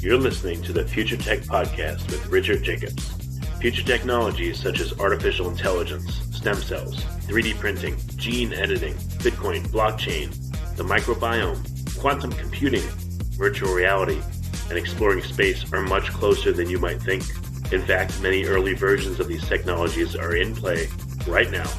You're listening to the Future Tech Podcast with Richard Jacobs. Future technologies such as artificial intelligence, stem cells, 3D printing, gene editing, Bitcoin, blockchain, the microbiome, quantum computing, virtual reality, and exploring space are much closer than you might think. In fact, many early versions of these technologies are in play right now,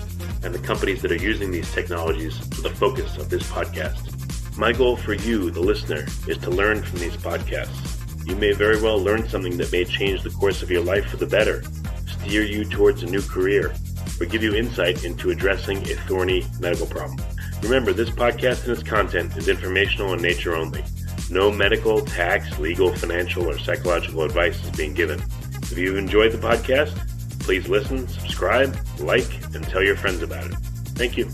and the companies that are using these technologies are the focus of this podcast. My goal for you, the listener, is to learn from these podcasts. You may very well learn something that may change the course of your life for the better, steer you towards a new career, or give you insight into addressing a thorny medical problem. Remember, this podcast and its content is informational in nature only. No medical, tax, legal, financial, or psychological advice is being given. If you've enjoyed the podcast, please listen, subscribe, like, and tell your friends about it. Thank you.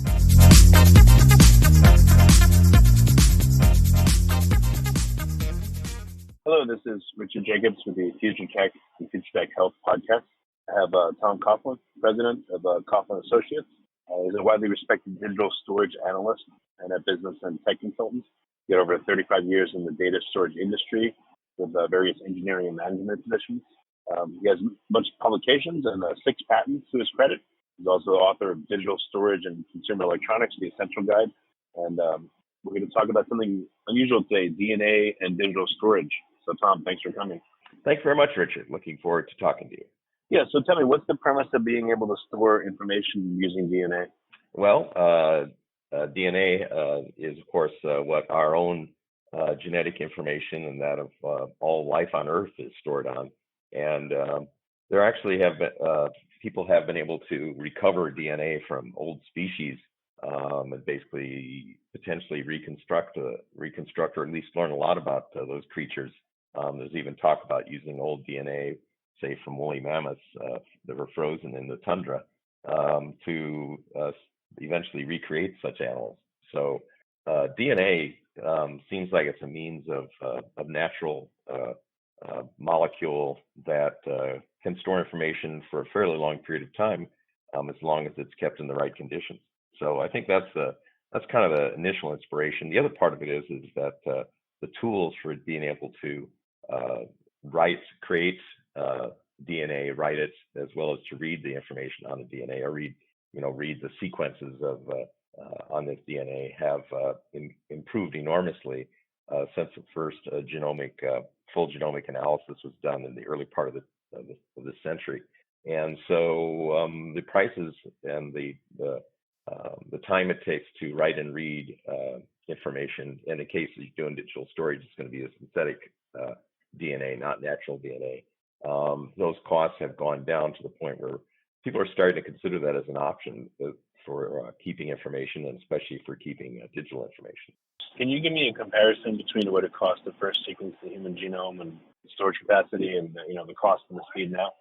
Hello, this is Richard Jacobs with the Future Tech and Future Tech Health podcast. I have Tom Coughlin, president of Coughlin Associates. He's a widely respected digital storage analyst and a business and tech consultant. He got over 35 years in the data storage industry with various engineering and management positions. He has a bunch of publications and 6 patents to his credit. He's also the author of Digital Storage and Consumer Electronics, the Essential Guide. And we're going to talk about something unusual today, DNA and digital storage. So, Tom, thanks for coming. Thanks very much, Richard. Looking forward to talking to you. Yeah, so tell me, what's the premise of being able to store information using DNA? Well, DNA is, of course, what our own genetic information and that of all life on Earth is stored on. And there actually have been, people have been able to recover DNA from old species and basically potentially reconstruct or at least learn a lot about those creatures. There's even talk about using old DNA, say from woolly mammoths that were frozen in the tundra, to eventually recreate such animals. So DNA seems like it's a means of natural molecule that can store information for a fairly long period of time, as long as it's kept in the right conditions. So I think that's kind of the initial inspiration. The other part of it is that the tools for being able to create DNA, write it, as well as to read the information on the DNA or read the sequences of on this DNA have improved enormously since the first full genomic analysis was done in the early part of the century. And so the prices and the time it takes to write and read information, in the case of doing digital storage, it's going to be a synthetic DNA, not natural DNA. Those costs have gone down to the point where people are starting to consider that as an option for keeping information, and especially for keeping digital information. Can you give me a comparison between what it cost to first sequence the human genome and the storage capacity and the cost and the speed now?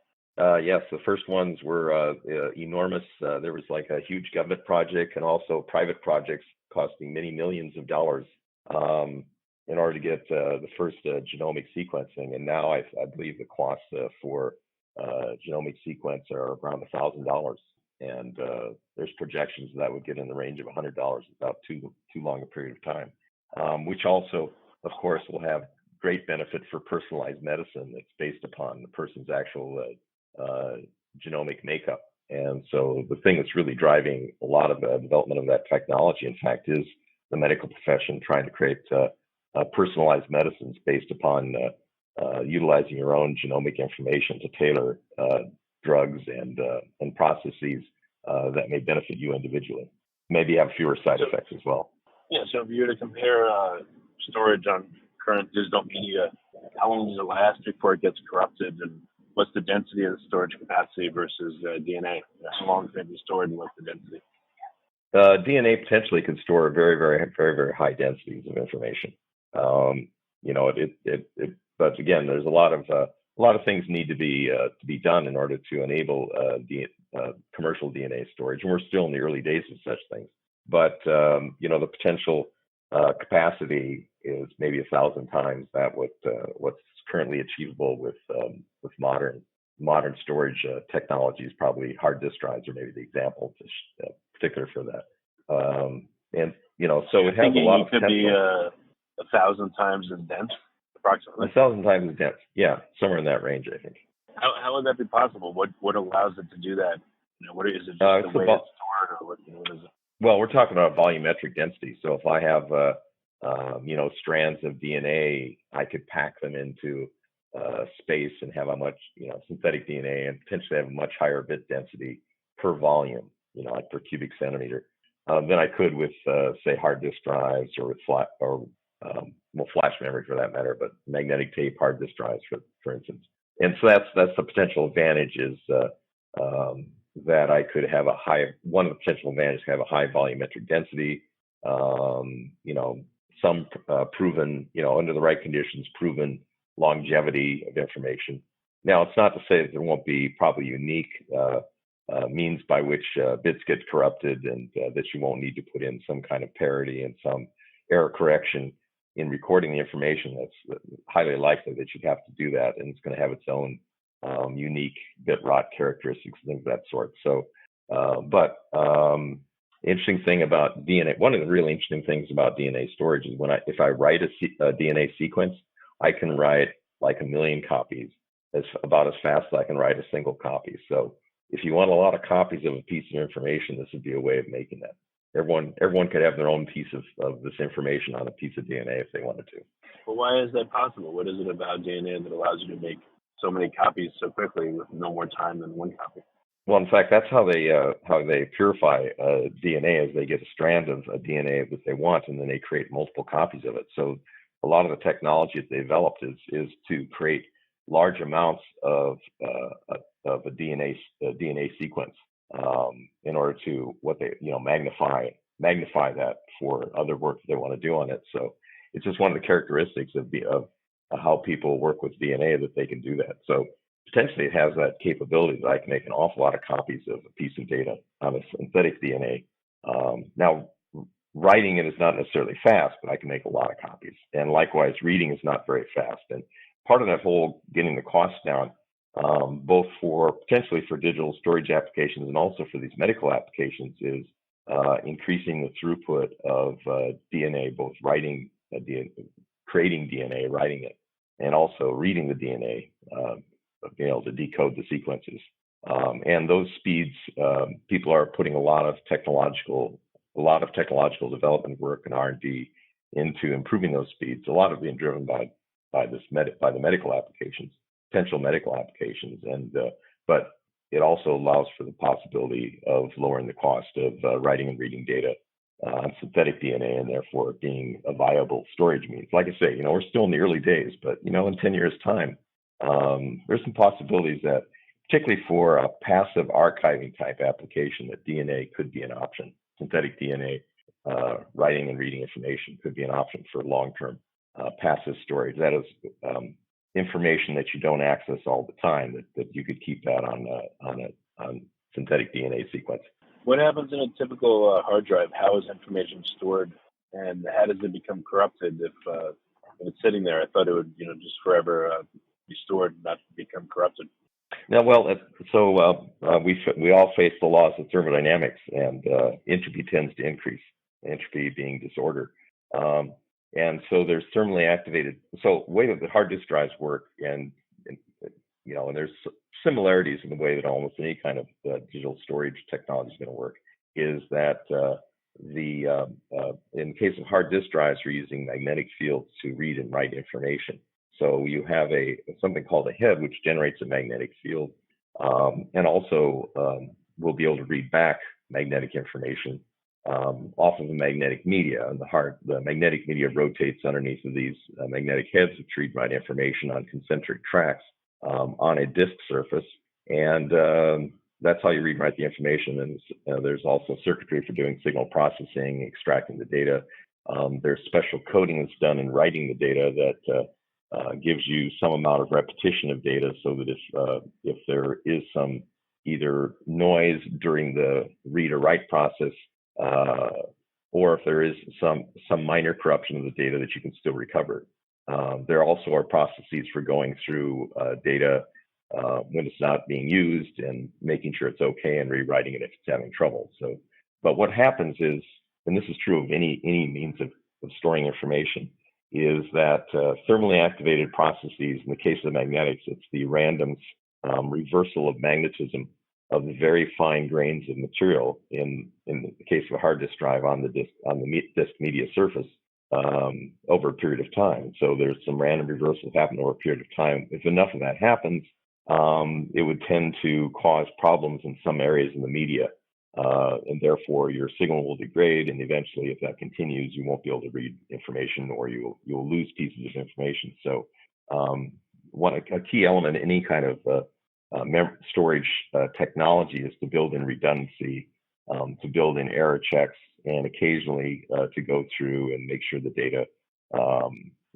Yes, the first ones were enormous. There was like a huge government project and also private projects costing many millions of dollars in order to get the first genomic sequencing. And now I believe the costs for genomic sequence are around $1,000. And there's projections that would get in the range of $100 without too long a period of time, which also, of course, will have great benefit for personalized medicine that's based upon the person's actual genomic makeup. And so the thing that's really driving a lot of the development of that technology, in fact, is the medical profession trying to create personalized medicines based upon utilizing your own genomic information to tailor drugs and processes that may benefit you individually. Maybe have fewer side effects as well. Yeah, so if you were to compare storage on current digital media, how long does it last before it gets corrupted, and what's the density of the storage capacity versus DNA? How long can it be stored, and what's the density? DNA potentially could store very, very, very, very high densities of information. But again, there's a lot of things need to be done in order to enable commercial DNA storage, and we're still in the early days of such things. But the potential capacity is maybe 1,000 times that what's currently achievable with modern storage technologies. Probably hard disk drives are maybe the example particular for that. So it has a lot of potential. It could be 1,000 times as dense. approximately. 1,000 times as dense. Yeah, somewhere in that range, I think. How would that be possible? What allows it to do that? What is it? Just It's the way about, it's stored, or what is it? well, we're talking about volumetric density. So if I have, strands of DNA, I could pack them into space and have a much, synthetic DNA and potentially have a much higher bit density per volume, like per cubic centimeter, than I could with, say, hard disk drives or with flash memory for that matter, but magnetic tape hard disk drives, for instance. And so that's the potential advantage is that I could have one of the potential advantages have a high volumetric density, some proven, under the right conditions, proven longevity of information. Now, it's not to say that there won't be probably unique means by which bits get corrupted and that you won't need to put in some kind of parity and some error correction in recording the information. That's highly likely that you'd have to do that, and it's going to have its own unique bit rot characteristics and things of that sort. So, interesting thing about DNA, one of the really interesting things about DNA storage is if I write a DNA sequence, I can write like 1 million copies about as fast as I can write a single copy. So if you want a lot of copies of a piece of information, this would be a way of making that. Everyone could have their own piece of this information on a piece of DNA if they wanted to. Well, why is that possible? What is it about DNA that allows you to make so many copies so quickly with no more time than one copy? Well, in fact, that's how they purify DNA. Is they get a strand of DNA that they want, and then they create multiple copies of it. So a lot of the technology that they developed is to create large amounts of a DNA sequence in order to magnify that for other work that they want to do on it. So it's just one of the characteristics of how people work with DNA that they can do that. So potentially it has that capability that I can make an awful lot of copies of a piece of data on a synthetic DNA. Now, writing it is not necessarily fast, but I can make a lot of copies. And likewise, reading is not very fast. And part of that whole getting the cost down, both potentially for digital storage applications and also for these medical applications, is increasing the throughput of DNA, both creating DNA, writing it, and also reading the DNA, being able to decode the sequences. And those speeds, people are putting a lot of technological development work and R&D into improving those speeds. A lot of being driven by the medical applications, potential medical applications, but it also allows for the possibility of lowering the cost of writing and reading data on synthetic DNA, and therefore being a viable storage means. Like I say, we're still in the early days, but in 10 years' time, there's some possibilities that, particularly for a passive archiving type application, that DNA could be an option. Synthetic DNA writing and reading information could be an option for long-term passive storage. That is information that you don't access all the time, that you could keep that on synthetic DNA sequence. What happens in a typical hard drive? How is information stored, and how does it become corrupted if it's sitting there? I thought it would, just forever be stored, not become corrupted. Now, well, so we all face the laws of thermodynamics, and entropy tends to increase. Entropy being disorder, and so there's thermally activated. So the way that the hard disk drives work, and there's similarities in the way that almost any kind of digital storage technology is going to work, is that in the case of hard disk drives, we're using magnetic fields to read and write information. So you have something called a head, which generates a magnetic field, and also will be able to read back magnetic information off of the magnetic media. And the magnetic media rotates underneath of these magnetic heads, which read and write information on concentric tracks on a disk surface, and that's how you read and write the information. And there's also circuitry for doing signal processing, extracting the data. There's special coding that's done in writing the data that gives you some amount of repetition of data, so that if there is some either noise during the read or write process, or if there is some minor corruption of the data, that you can still recover. There also are processes for going through data when it's not being used and making sure it's okay, and rewriting it if it's having trouble. But what happens is, and this is true of any means of storing information, is that thermally activated processes, in the case of magnetics, it's the random reversal of magnetism of the very fine grains of material in the case of a hard disk drive on the disk media surface over a period of time. So there's some random reversals happen over a period of time. If enough of that happens, it would tend to cause problems in some areas in the media. And therefore your signal will degrade, and eventually, if that continues, you won't be able to read information, or you'll lose pieces of information. So a key element in any kind of storage technology is to build in redundancy, to build in error checks, and occasionally to go through and make sure the data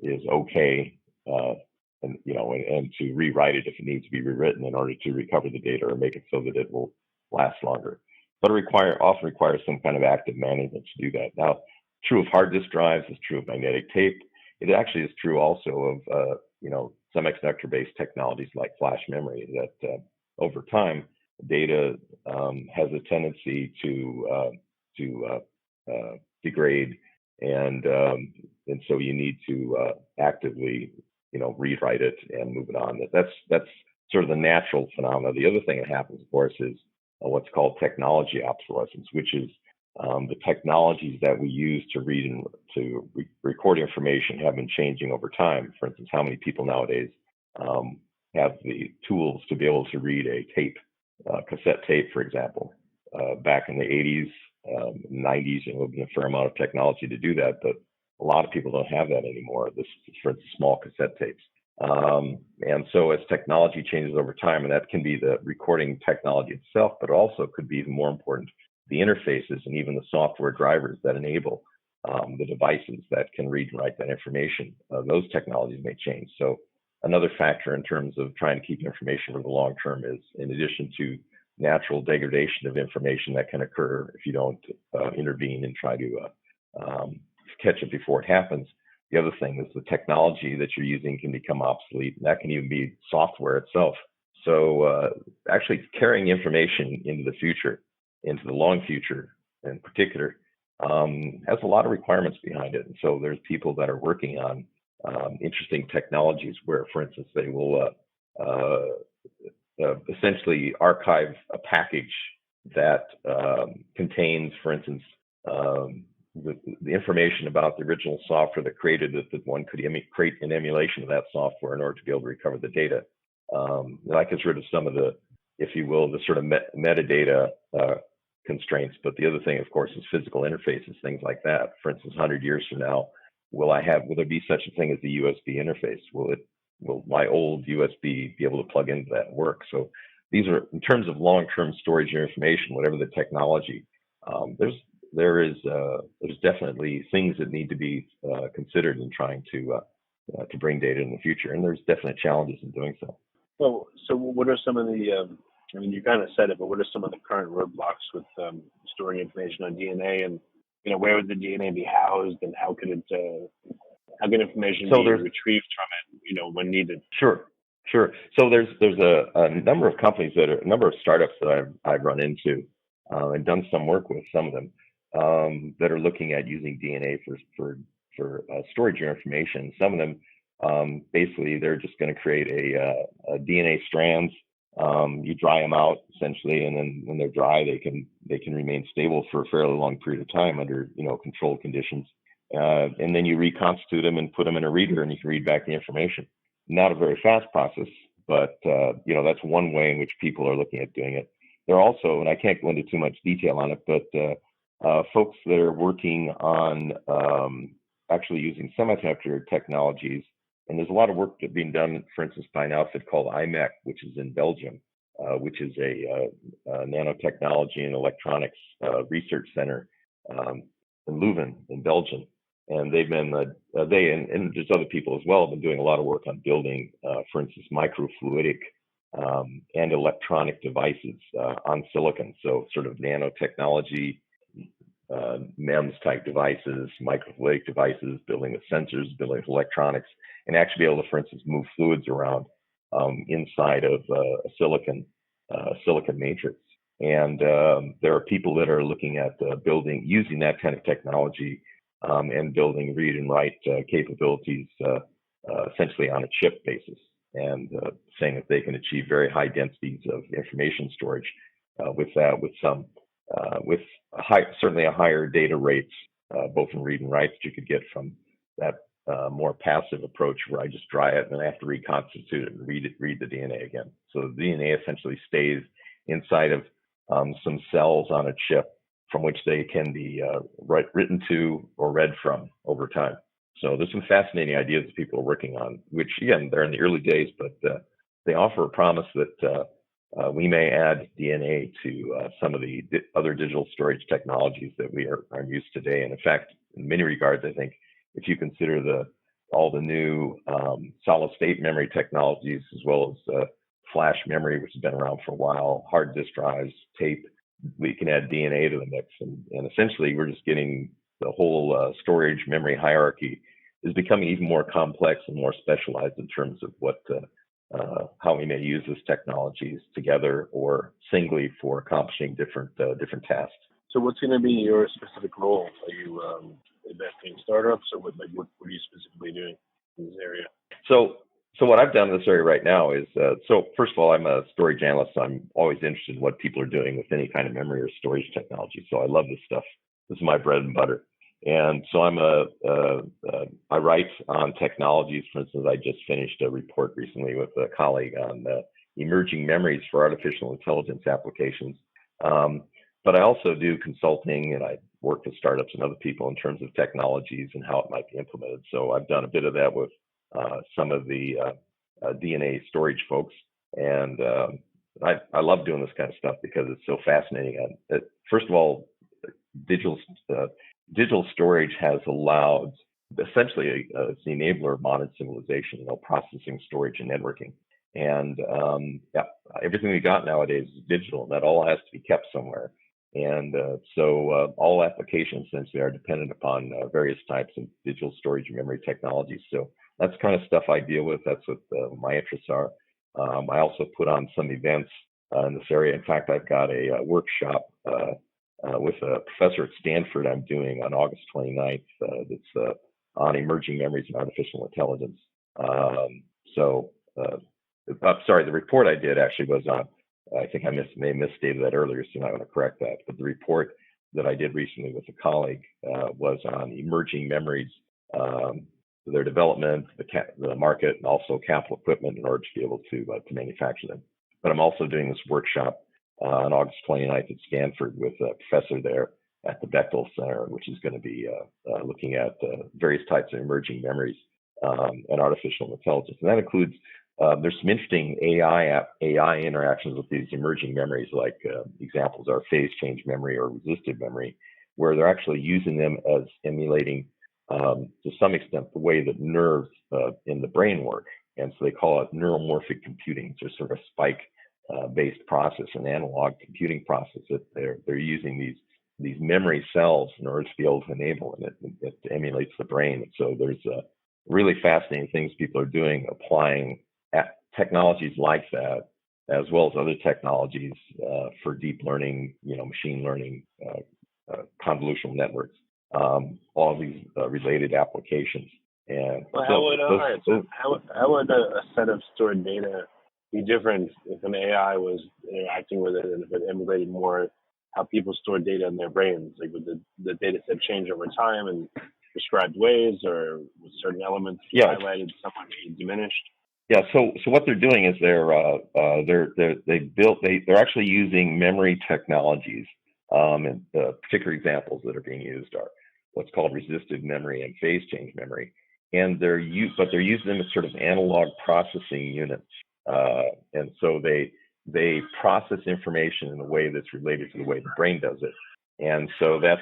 is okay, and to rewrite it if it needs to be rewritten in order to recover the data or make it so that it will last longer. But it often requires some kind of active management to do that. Now, true of hard disk drives, is true of magnetic tape. It actually is true also of semiconductor-based technologies like flash memory, that over time, data has a tendency to degrade, and so you need to actively rewrite it and move it on. That's sort of the natural phenomena. The other thing that happens, of course, is what's called technology obsolescence, which is the technologies that we use to read and to record information have been changing over time. For instance, how many people nowadays have the tools to be able to read a tape, cassette tape, for example. Back in the 80s, 90s, there would be a fair amount of technology to do that, but a lot of people don't have that anymore. This is for small cassette tapes. And so as technology changes over time, and that can be the recording technology itself, but also could be even more important, the interfaces and even the software drivers that enable the devices that can read and write that information, those technologies may change. So another factor in terms of trying to keep information for the long term is, in addition to natural degradation of information that can occur if you don't intervene and try to catch it before it happens, the other thing is the technology that you're using can become obsolete, and that can even be software itself. So actually carrying information into the future, into the long future in particular, has a lot of requirements behind it. And so there's people that are working on interesting technologies where, for instance, they will essentially archive a package that contains, for instance, the information about the original software that created it, that one could create an emulation of that software in order to be able to recover the data. That gets rid of some of the, if you will, the sort of metadata constraints. But the other thing, of course, is physical interfaces, things like that. For instance, 100 years from now, will there be such a thing as the USB interface? Will my old USB be able to plug into that and work? So these are, in terms of long-term storage of information, whatever the technology, there's definitely things that need to be considered in trying to bring data in the future, and there's definite challenges in doing so. So what are some of the you kind of said it, but what are some of the current roadblocks with storing information on DNA, and where would the DNA be housed, and how could information be retrieved from it, when needed? Sure. So there's a number of companies a number of startups that I've run into and done some work with, some of them that are looking at using DNA for storage of information. Some of them basically they're just going to create a DNA strands. You dry them out essentially, and then when they're dry, they can remain stable for a fairly long period of time under controlled conditions. And then you reconstitute them and put them in a reader, and you can read back the information. Not a very fast process, but that's one way in which people are looking at doing it. There are also, and I can't go into too much detail on it, but folks that are working on actually using semiconductor technologies. And there's a lot of work that's being done, for instance, by an outfit called IMEC, which is in Belgium, which is a nanotechnology and electronics research center in Leuven in Belgium. And they've been, and there's other people as well, have been doing a lot of work on building, for instance, microfluidic and electronic devices on silicon. So sort of nanotechnology, MEMS type devices, microfluidic devices, building with sensors, building with electronics, and actually be able to, for instance, move fluids around inside of a silicon matrix. And there are people that are looking at using that kind of technology and building read and write capabilities essentially on a chip basis, and saying that they can achieve very high densities of information storage with certainly a higher data rates, both in read and write that you could get from that more passive approach where I just dry it and then I have to reconstitute it and read the DNA again. So the DNA essentially stays inside of some cells on a chip from which they can be written to or read from over time. So there's some fascinating ideas that people are working on, which again, they're in the early days, but they offer a promise that we may add DNA to some of the other digital storage technologies that we are used today. And in fact, in many regards, I think if you consider all the new solid state memory technologies, as well as flash memory, which has been around for a while, hard disk drives, tape, we can add DNA to the mix. And essentially, we're just getting the whole storage memory hierarchy is becoming even more complex and more specialized in terms of how we may use these technologies together or singly for accomplishing different tasks. So what's going to be your specific role? Are you investing in startups, or what are you specifically doing in this area? So what I've done in this area right now is, so first of all, I'm a storage analyst. So I'm always interested in what people are doing with any kind of memory or storage technology. So I love this stuff. This is my bread and butter. And so I write on technologies. For instance, I just finished a report recently with a colleague on emerging memories for artificial intelligence applications. But I also do consulting, and I work with startups and other people in terms of technologies and how it might be implemented. So I've done a bit of that with some of the DNA storage folks. And I love doing this kind of stuff because it's so fascinating. First of all, digital storage has allowed, essentially, it's the enabler of modern civilization, processing, storage, and networking. And everything we got nowadays is digital, and that all has to be kept somewhere. And so all applications essentially are dependent upon various types of digital storage and memory technologies. So that's the kind of stuff I deal with. That's what my interests are. I also put on some events in this area. In fact, I've got a workshop with a professor at Stanford I'm doing on August 29th that's on emerging memories and artificial intelligence. Sorry, the report I did actually was on, I think I may have misstated that earlier, so I want to correct that. But the report that I did recently with a colleague was on emerging memories, their development, the market, and also capital equipment in order to be able to manufacture them. But I'm also doing this workshop on August 29th at Stanford with a professor there at the Bechtel Center, which is going to be looking at various types of emerging memories and artificial intelligence. And that includes, there's some interesting AI interactions with these emerging memories, like examples are phase change memory or resistive memory, where they're actually using them as emulating, to some extent, the way that nerves in the brain work. And so they call it neuromorphic computing. It's sort of a spike-based process, an analog computing process that they're using these memory cells in order to be able to enable, and it emulates the brain. And so there's really fascinating things people are doing, applying technologies like that, as well as other technologies for deep learning, machine learning, convolutional networks, all of these related applications. And how would a set of stored data be different if an AI was interacting with it and if it emulated more how people store data in their brains? Like, would the data set change over time in prescribed ways, or with certain elements highlighted, somewhat diminished? Yeah. So what they're doing is they're actually using memory technologies. And the particular examples that are being used are what's called resistive memory and phase change memory. And they're using them as sort of analog processing units. And so they process information in a way that's related to the way the brain does it. And so that's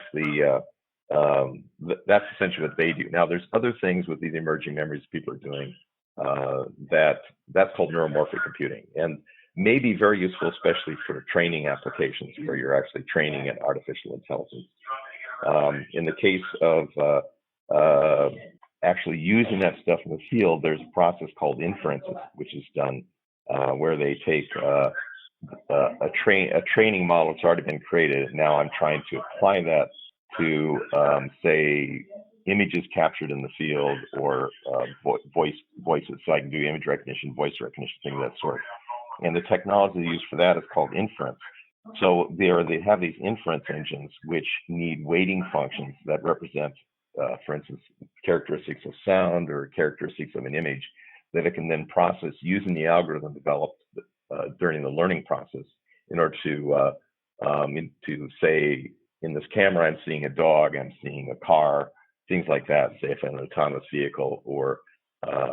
essentially what they do. Now, there's other things with these emerging memories people are doing that's called neuromorphic computing, and may be very useful, especially for training applications where you're actually training an artificial intelligence. In the case of actually using that stuff in the field, there's a process called inferences, which is done where they take a training model that's already been created. Now I'm trying to apply that to, say, images captured in the field or voices. So I can do image recognition, voice recognition, things of that sort. And the technology used for that is called inference. So they have these inference engines which need weighting functions that represent, for instance, characteristics of sound or characteristics of an image that it can then process using the algorithm developed during the learning process in order to say, in this camera, I'm seeing a dog, I'm seeing a car, things like that, say if I'm an autonomous vehicle, or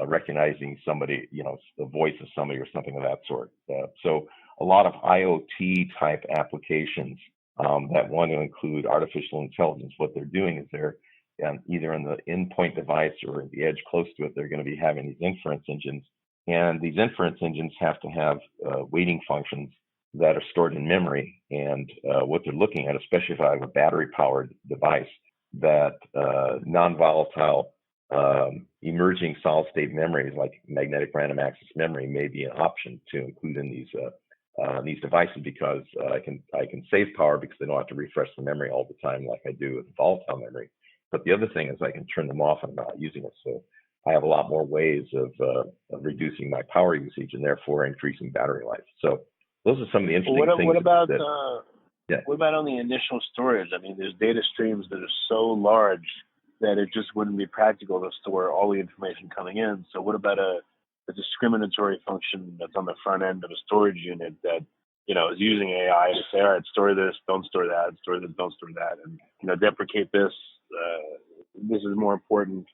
recognizing somebody, the voice of somebody or something of that sort. So a lot of IoT type applications that want to include artificial intelligence, what they're doing is they're either in the endpoint device or at the edge close to it, they're going to be having these inference engines. And these inference engines have to have weighting functions that are stored in memory. And what they're looking at, especially if I have a battery powered device, that non-volatile emerging solid state memories like magnetic random access memory may be an option to include in these devices, because I can save power because they don't have to refresh the memory all the time like I do with volatile memory. But the other thing is I can turn them off and I'm not using it. So I have a lot more ways of reducing my power usage and therefore increasing battery life. So those are some of the interesting things. What about on the initial storage? I mean, there's data streams that are so large that it just wouldn't be practical to store all the information coming in. So what about a discriminatory function that's on the front end of a storage unit that, is using AI to say, all right, store this, don't store that, store this, don't store that, and, deprecate this. This is more important,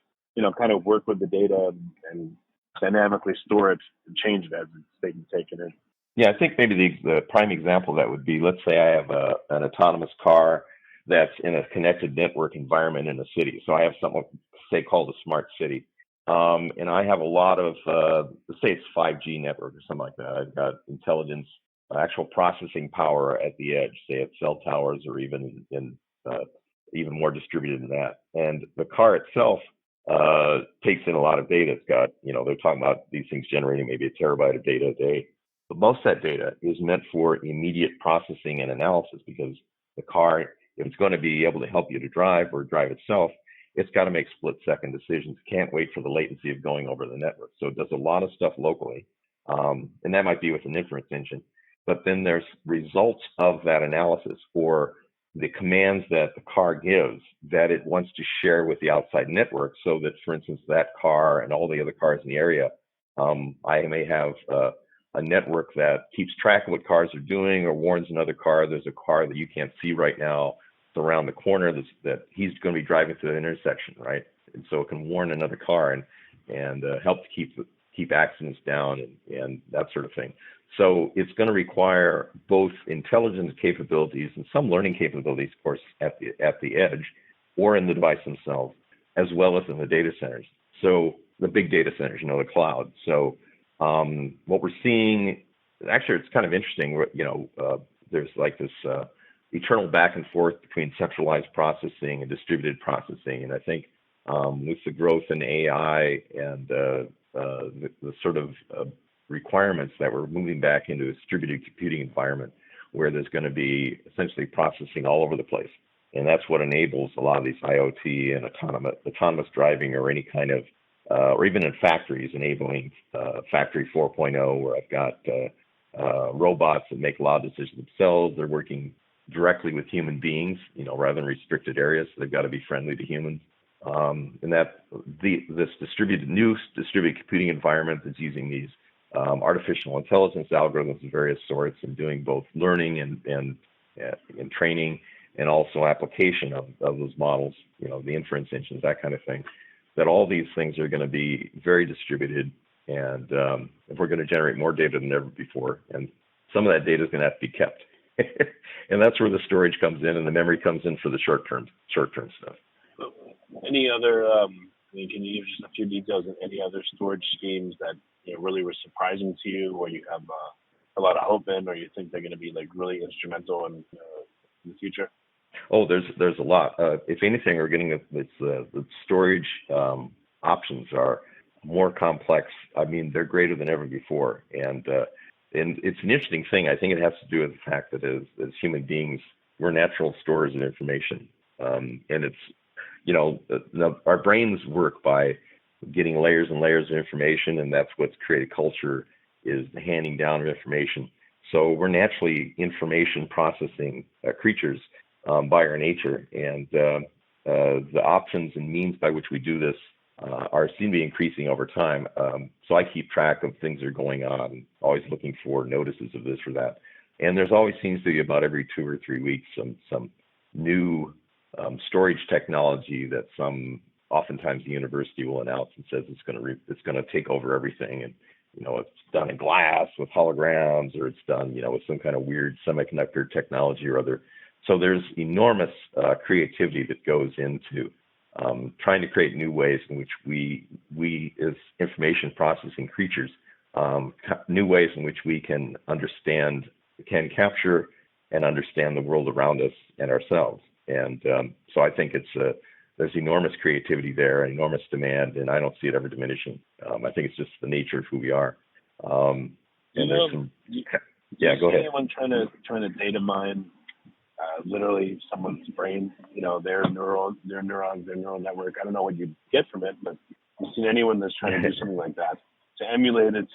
kind of work with the data and dynamically store it and change it as it's taken in. Yeah, I think maybe the prime example of that would be, let's say I have an autonomous car that's in a connected network environment in a city. So I have something, say, called a smart city. And I have a lot of, let's say it's 5G network or something like that. I've got intelligence, actual processing power at the edge, say at cell towers or even even more distributed than that. And the car itself takes in a lot of data. It's got, they're talking about these things generating maybe a terabyte of data a day. But most of that data is meant for immediate processing and analysis, because the car, if it's going to be able to help you to drive or drive itself, it's got to make split-second decisions. It can't wait for the latency of going over the network. So it does a lot of stuff locally, and that might be with an inference engine. But then there's results of that analysis, or the commands that the car gives that it wants to share with the outside network, so that, for instance, that car and all the other cars in the area, I may have a network that keeps track of what cars are doing or warns another car, there's a car that you can't see right now, it's around the corner that he's going to be driving through the intersection, right? And so it can warn another car and help to keep accidents down and that sort of thing. So it's going to require both intelligence capabilities and some learning capabilities, of course, at the edge or in the device themselves, as well as in the data centers. So the big data centers, the cloud. So what we're seeing, actually, it's kind of interesting. There's like this eternal back and forth between centralized processing and distributed processing, and I think with the growth in AI and the sort of requirements that we're moving back into a distributed computing environment where there's going to be essentially processing all over the place. And that's what enables a lot of these IoT and autonomous driving, or any kind of, or even in factories, enabling Factory 4.0, where I've got robots that make a lot of decisions themselves. They're working directly with human beings, rather than restricted areas. So they've got to be friendly to humans. And that this distributed computing environment is using these artificial intelligence algorithms of various sorts, and doing both learning and training, and also application of those models, the inference engines, that kind of thing. That all these things are going to be very distributed, and if we're going to generate more data than ever before, and some of that data is going to have to be kept. And that's where the storage comes in and the memory comes in for the short-term stuff. Any other, can you give just a few details on any other storage schemes that really were surprising to you, or you have a lot of hope in, or you think they're going to be like really instrumental in the future? Oh, there's a lot. If anything, we're getting the storage options are more complex. I mean, they're greater than ever before, and it's an interesting thing. I think it has to do with the fact that as human beings, we're natural storers of information, and our brains work by getting layers and layers of information, and that's what's created culture, is the handing down of information. So we're naturally information processing creatures by our nature, and the options and means by which we do this seem to be increasing over time. So I keep track of things that are going on, always looking for notices of this or that. And there's always seems to be about every 2 or 3 weeks some new storage technology that oftentimes the university will announce and says it's going to take over everything. And it's done in glass with holograms, or it's done with some kind of weird semiconductor technology or other. So there's enormous creativity that goes into trying to create new ways in which we as information processing creatures, new ways in which we can capture and understand the world around us and ourselves. And so I think there's enormous creativity there, enormous demand, and I don't see it ever diminishing. I think it's just the nature of who we are. And there's some. Yeah, go ahead. Anyone trying to data mine literally someone's brain, their neural network? I don't know what you get from it, but have you seen anyone that's trying to do something like that to emulate it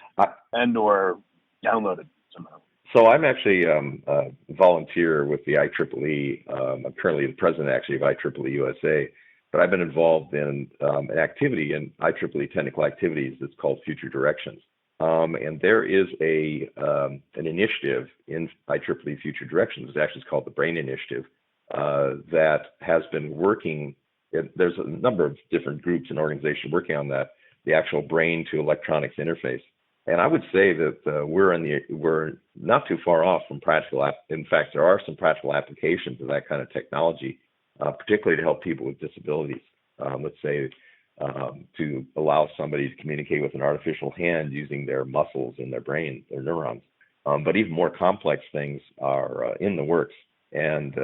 and or download it somehow? So I'm actually a volunteer with the IEEE. I'm currently the president, actually, of IEEE USA, but I've been involved in an activity in IEEE technical activities that's called Future Directions. And there is an initiative in IEEE Future Directions. It's actually called the Brain Initiative that has been working. There's a number of different groups and organizations working on that, the actual brain to electronics interface. And I would say that we're not too far off from practical. In fact, there are some practical applications of that kind of technology, particularly to help people with disabilities. Let's say to allow somebody to communicate with an artificial hand using their muscles in their brain, their neurons. But even more complex things are in the works. And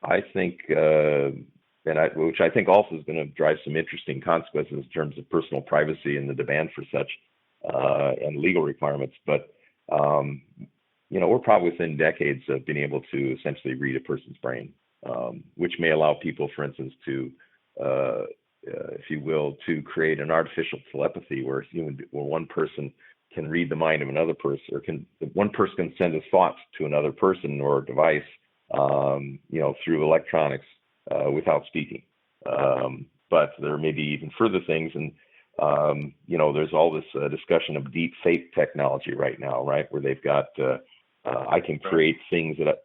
I think, which I think also is going to drive some interesting consequences in terms of personal privacy and the demand for such. And legal requirements, but we're probably within decades of being able to essentially read a person's brain, which may allow people, for instance, to, if you will, to create an artificial telepathy where one person can read the mind of another person, or one person can send a thought to another person or device, through electronics without speaking. But there may be even further things, and there's all this discussion of deep fake technology right now, right? Where they've got, I can create things that,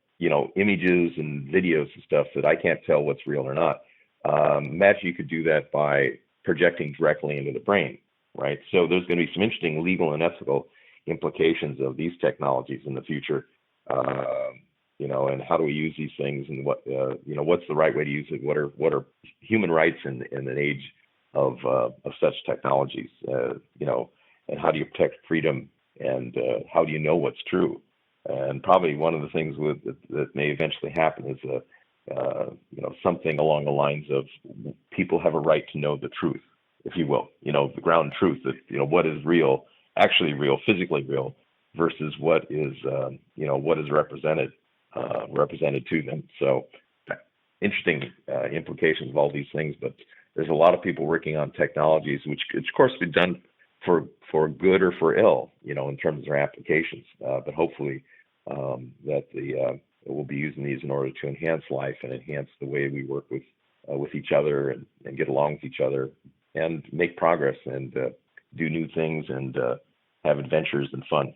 images and videos and stuff that I can't tell what's real or not. Imagine you could do that by projecting directly into the brain, right? So there's going to be some interesting legal and ethical implications of these technologies in the future, and how do we use these things, and what's the right way to use it? What are human rights in an age of such technologies, and how do you protect freedom, and how do you know what's true? And probably one of the things that may eventually happen is something along the lines of people have a right to know the truth, if you will, the ground truth, that what is real, actually real, physically real, versus what is represented to them. So interesting implications of all these things, but there's a lot of people working on technologies which of course be done for good or for ill, in terms of their applications. But hopefully that we'll be using these in order to enhance life and enhance the way we work with each other and get along with each other and make progress and do new things and have adventures and fun.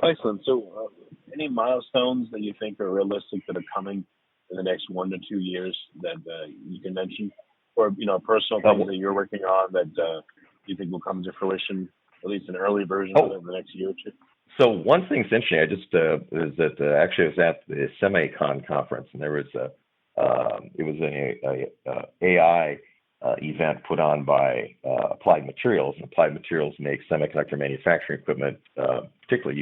Excellent. So any milestones that you think are realistic that are coming in the next 1 to 2 years that you can mention? Or personal things that you're working on that you think will come to fruition, at least an early version of it in the next year or two? So one thing's interesting. I just is that actually I was at the SemiCon conference, and there was an AI event put on by Applied Materials. And Applied Materials makes semiconductor manufacturing equipment, particularly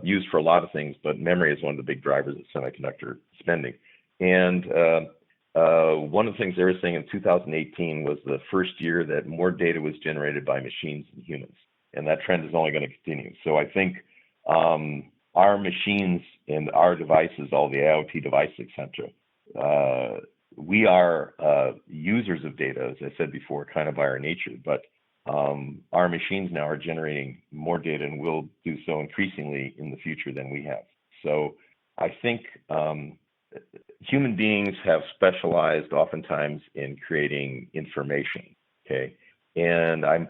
used for a lot of things, but memory is one of the big drivers of semiconductor spending. And one of the things they were saying in 2018 was the first year that more data was generated by machines than humans. And that trend is only going to continue. So I think our machines and our devices, all the IoT devices, et cetera, we are users of data, as I said before, kind of by our nature, but our machines now are generating more data and will do so increasingly in the future than we have. So I think human beings have specialized oftentimes in creating information, okay? And I'm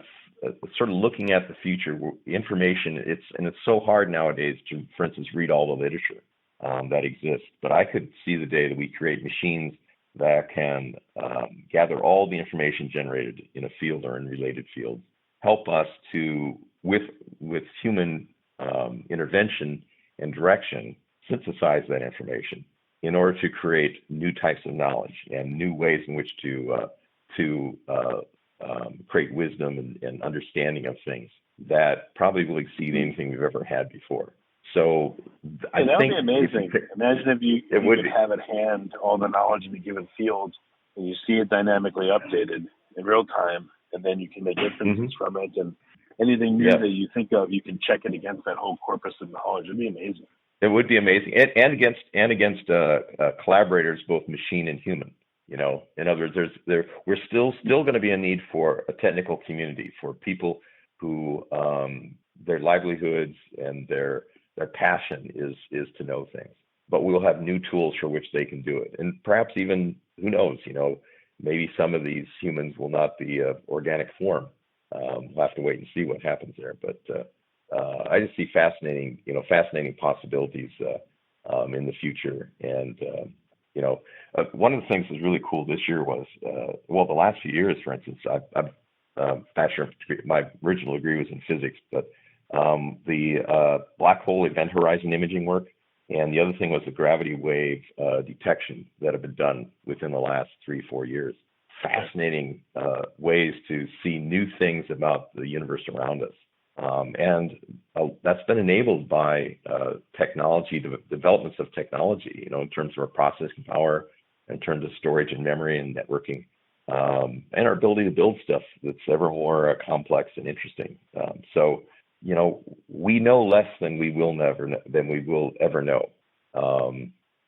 sort of looking at the future. Information, it's so hard nowadays to, for instance, read all the literature that exists. But I could see the day that we create machines that can gather all the information generated in a field or in related fields, help us to, with human intervention and direction, synthesize that information in order to create new types of knowledge and new ways in which to create wisdom and understanding of things that probably will exceed anything we've ever had before. So I that think would be amazing. Imagine if you could have at hand all the knowledge in a given field, and you see it dynamically updated in real time, and then you can make inferences from it, and anything new that you think of, you can check it against that whole corpus of knowledge. It'd be amazing. It would be amazing, and against collaborators, both machine and human. You know, in other words, we're still going to be a need for a technical community, for people who their livelihoods and their passion is to know things. But we'll have new tools for which they can do it, and perhaps even, who knows? You know, maybe some of these humans will not be organic form. We'll have to wait and see what happens there, but. I just see fascinating possibilities in the future. And, one of the things that's really cool this year was, the last few years, for instance, I'm not sure if my original degree was in physics, but the black hole event horizon imaging work, and the other thing was the gravity wave detection that have been done within the last 3-4 years. Fascinating ways to see new things about the universe around us. And that's been enabled by technology, developments of technology, you know, in terms of our processing power, in terms of storage and memory and networking, and our ability to build stuff that's ever more complex and interesting. So, you know, we know less than we will ever know.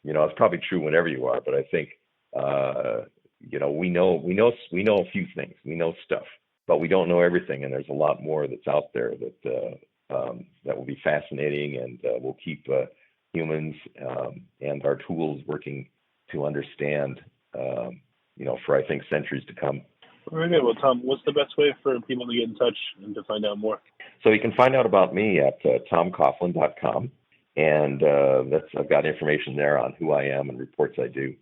You know, it's probably true whenever you are, but I think, we know a few things, we know stuff. But we don't know everything, and there's a lot more that's out there that will be fascinating and will keep humans and our tools working to understand, for I think centuries to come. Very good. Well, Tom, what's the best way for people to get in touch and to find out more? So you can find out about me at tomcoughlin.com, and I've got information there on who I am and reports I do.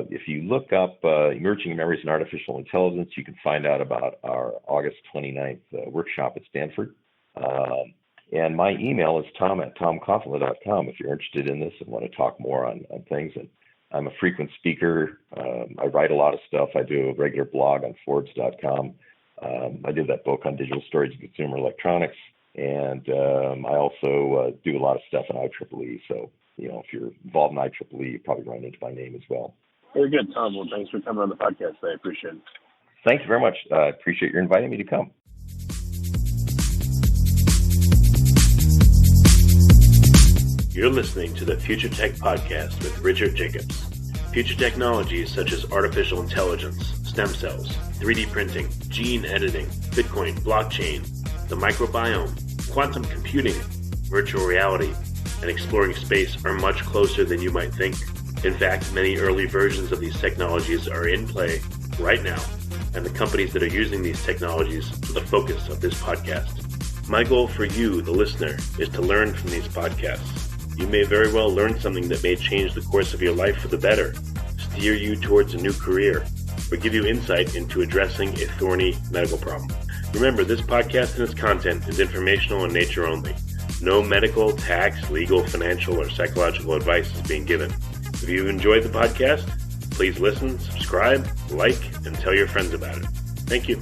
If you look up Emerging Memories in Artificial Intelligence, you can find out about our August 29th workshop at Stanford. And my email is tom@tomcoughlin.com if you're interested in this and want to talk more on things. And I'm a frequent speaker. I write a lot of stuff. I do a regular blog on Forbes.com. I did that book on digital storage and consumer electronics. And I also do a lot of stuff in IEEE. So, you know, if you're involved in IEEE, you probably run into my name as well. Very good, Tom. Well, thanks for coming on the podcast. I appreciate it. Thank you very much. I appreciate your inviting me to come. You're listening to the Future Tech Podcast with Richard Jacobs. Future technologies such as artificial intelligence, stem cells, 3D printing, gene editing, Bitcoin, blockchain, the microbiome, quantum computing, virtual reality, and exploring space are much closer than you might think. In fact, many early versions of these technologies are in play right now, and the companies that are using these technologies are the focus of this podcast. My goal for you, the listener, is to learn from these podcasts. You may very well learn something that may change the course of your life for the better, steer you towards a new career, or give you insight into addressing a thorny medical problem. Remember, this podcast and its content is informational in nature only. No medical, tax, legal, financial, or psychological advice is being given. If you enjoyed the podcast, please listen, subscribe, like, and tell your friends about it. Thank you.